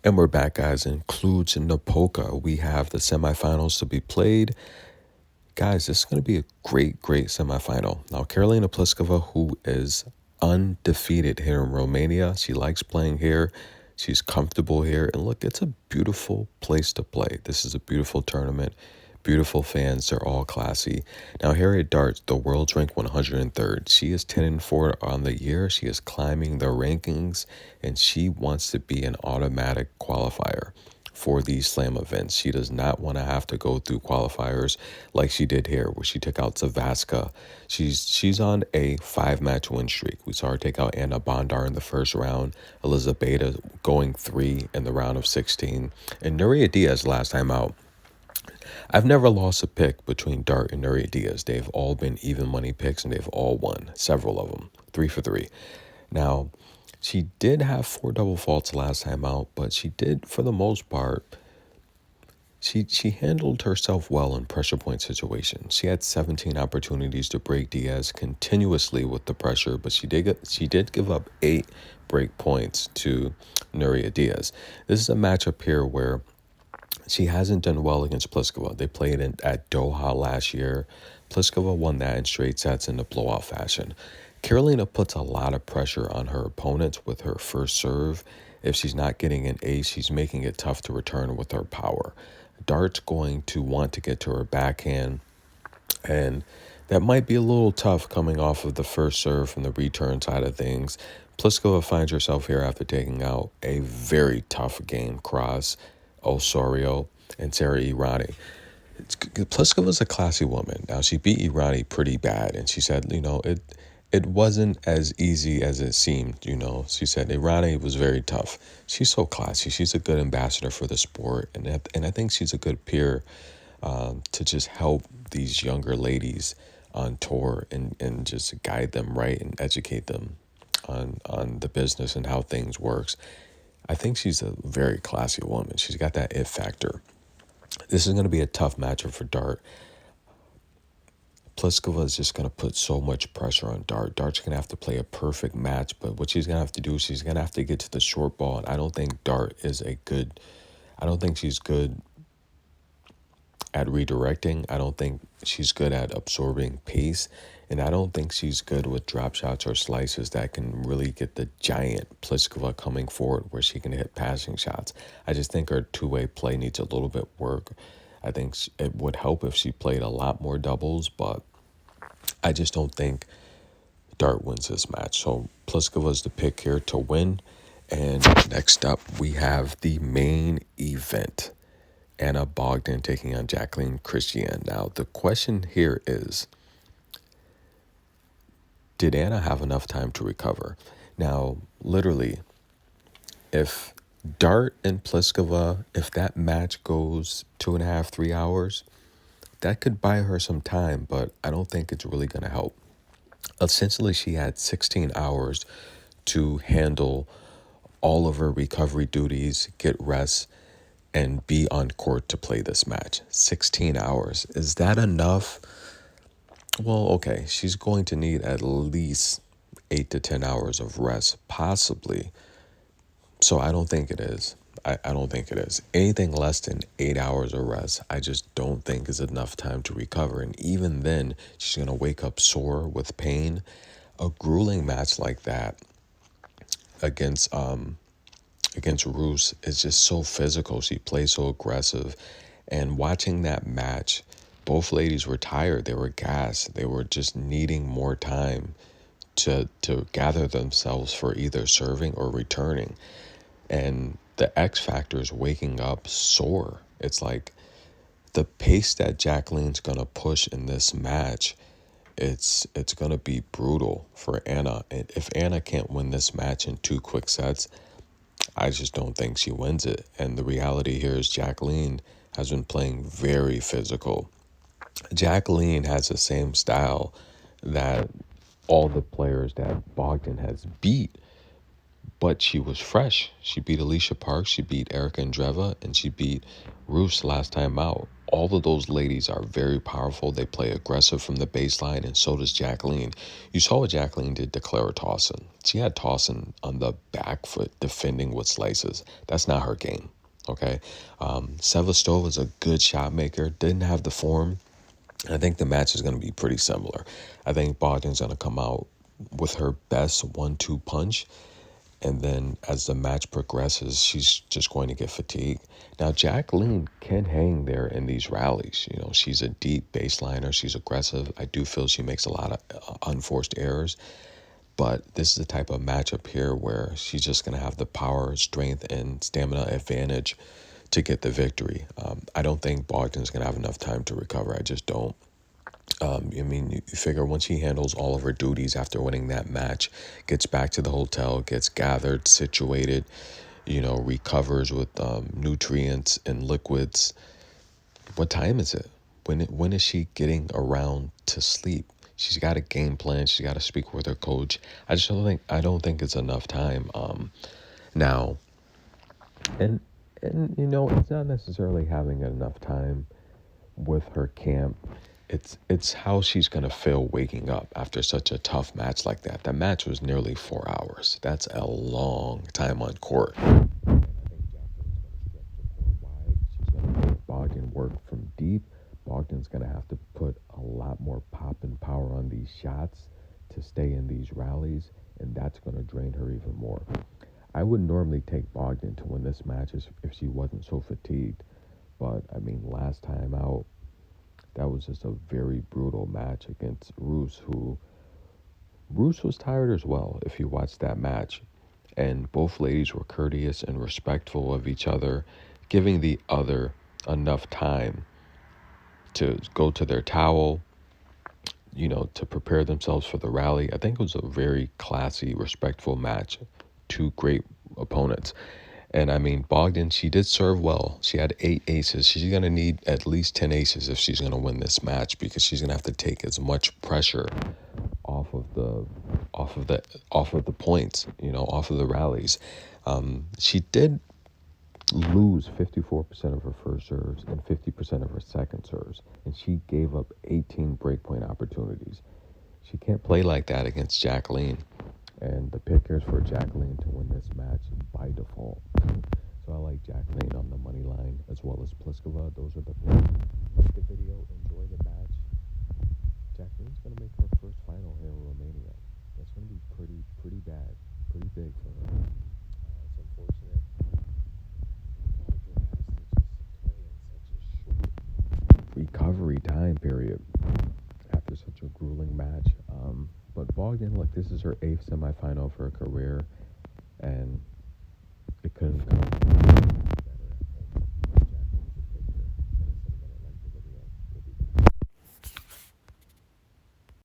And we're back, guys, in Cluj and Napoca. We have the semifinals to be played. Guys, this is going to be a great semifinal. Now, Karolina Pliskova, who is undefeated here in Romania, she likes playing here. She's comfortable here. And look, it's a beautiful place to play. This is a beautiful tournament. Beautiful fans. They're all classy. Now, here at darts, the world's ranked 103rd. She is 10-4 on the year. She is climbing the rankings, and she wants to be an automatic qualifier for these slam events. She does not want to have to go through qualifiers like she did here, where she took out Zavaska. She's on a 5-match win streak. We saw her take out Anna Bondar in the first round, Elizabeth going 3 in the round of 16, and Nuria Diaz last time out. I've never lost a pick between Dart and Nuria Diaz. They've all been even money picks, and they've all won, several of them, 3 for 3. Now, she did have 4 double faults last time out, but she did, for the most part, she handled herself well in pressure point situations. She had 17 opportunities to break Diaz continuously with the pressure, but she did give up 8 break points to Nuria Diaz. This is a matchup here where she hasn't done well against Pliskova. They played at Doha last year. Pliskova won that in straight sets in a blowout fashion. Karolina puts a lot of pressure on her opponents with her first serve. If she's not getting an ace, she's making it tough to return with her power. Dart's going to want to get to her backhand, and that might be a little tough coming off of the first serve from the return side of things. Pliskova finds herself here after taking out a very tough game cross, Osorio and Sarah Irani. Pliskova's a classy woman. Now, she beat Irani pretty bad, and she said, it wasn't as easy as it seemed, She said Irani was very tough. She's so classy. She's a good ambassador for the sport, and I think she's a good peer to just help these younger ladies on tour and just guide them right and educate them on the business and how things works. I think she's a very classy woman. She's got that it factor. This is going to be a tough matchup for Dart. Pliskova is just going to put so much pressure on Dart. Dart's going to have to play a perfect match, but what she's going to have to do is she's going to have to get to the short ball, and I don't think she's good at redirecting. I don't think she's good at absorbing pace, and I don't think she's good with drop shots or slices that can really get the giant Pliskova coming forward where she can hit passing shots. I just think her two-way play needs a little bit work. I think it would help if she played a lot more doubles, but I just don't think Dart wins this match. So Pliskova's the pick here to win. And next up, we have the main event. Anna Bogdan taking on Jaqueline Cristian. Now, the question here is, did Anna have enough time to recover? Now, literally, if Dart and Pliskova, if that match goes 2.5, 3 hours, that could buy her some time, but I don't think it's really going to help. Essentially, she had 16 hours to handle all of her recovery duties, get rest, and be on court to play this match. 16 hours. Is that enough? Well, okay, she's going to need at least 8 to 10 hours of rest, possibly. So I don't think it is. I don't think it is. Anything less than 8 hours of rest, I just don't think is enough time to recover. And even then, she's going to wake up sore with pain. A grueling match like that against Roos is just so physical. She plays so aggressive. And watching that match, both ladies were tired. They were gassed. They were just needing more time to gather themselves for either serving or returning. And the X factor is waking up sore. It's like the pace that Jaqueline's going to push in this match, it's going to be brutal for Anna. And if Anna can't win this match in 2 quick sets, I just don't think she wins it. And the reality here is Jaqueline has been playing very physical. Jaqueline has the same style that all the players that Bogdan has beat, but she was fresh. She beat Alicia Parks, she beat Erica Andreva, and she beat Roos last time out. all of those ladies are very powerful. They play aggressive from the baseline, and so does Jaqueline. You saw what Jaqueline did to Clara Towson. She had Towson on the back foot defending with slices. That's not her game, okay? Sevastova's a good shot maker, didn't have the form. I think the match is going to be pretty similar. I think Bogdan's going to come out with her best 1-2 punch, and then as the match progresses, she's just going to get fatigued. Now, Jaqueline can hang there in these rallies. You know, she's a deep baseliner. She's aggressive. I do feel she makes a lot of unforced errors. But this is the type of matchup here where she's just going to have the power, strength, and stamina advantage to get the victory. I don't think Bogdan's going to have enough time to recover. I just don't. I mean, you figure once he handles all of her duties after winning that match, gets back to the hotel, gets gathered, situated, recovers with nutrients and liquids. What time is it? When is she getting around to sleep? She's got a game plan. She's got to speak with her coach. I don't think it's enough time. Now, and it's not necessarily having enough time with her camp. It's how she's gonna feel waking up after such a tough match like that. That match was nearly 4 hours. That's a long time on court. I think Jackeline's gonna stretch the court wide. She's gonna make Bogdan work from deep. Bogdan's gonna have to put a lot more pop and power on these shots to stay in these rallies, and that's gonna drain her even more. I would normally take Bogdan to win this match if she wasn't so fatigued. But I mean, last time out, that was just a very brutal match against Roos, who Roos was tired as well, if you watched that match. And both ladies were courteous and respectful of each other, giving the other enough time to go to their towel, to prepare themselves for the rally. I think it was a very classy, respectful match. Two great opponents. And I mean, Bogdan, she did serve well. She had 8 aces. She's going to need at least 10 aces if she's going to win this match, because she's going to have to take as much pressure off of the points, off of the rallies. She did lose 54% of her first serves and 50% of her second serves, and she gave up 18 breakpoint opportunities. She can't play like that against Jaqueline. And the pick is for Jaqueline to win this match by default. So I like Jaqueline on the money line as well as Pliskova. Those are the picks. Like the video, enjoy the match. Jaqueline's going to make her first final here in Romania. That's going to be pretty bad, pretty big for her. It's unfortunate. Bogdan has to just play in such a short recovery time period after such a grueling match. But Bogdan, look, this is her 8th semifinal of her career, and it couldn't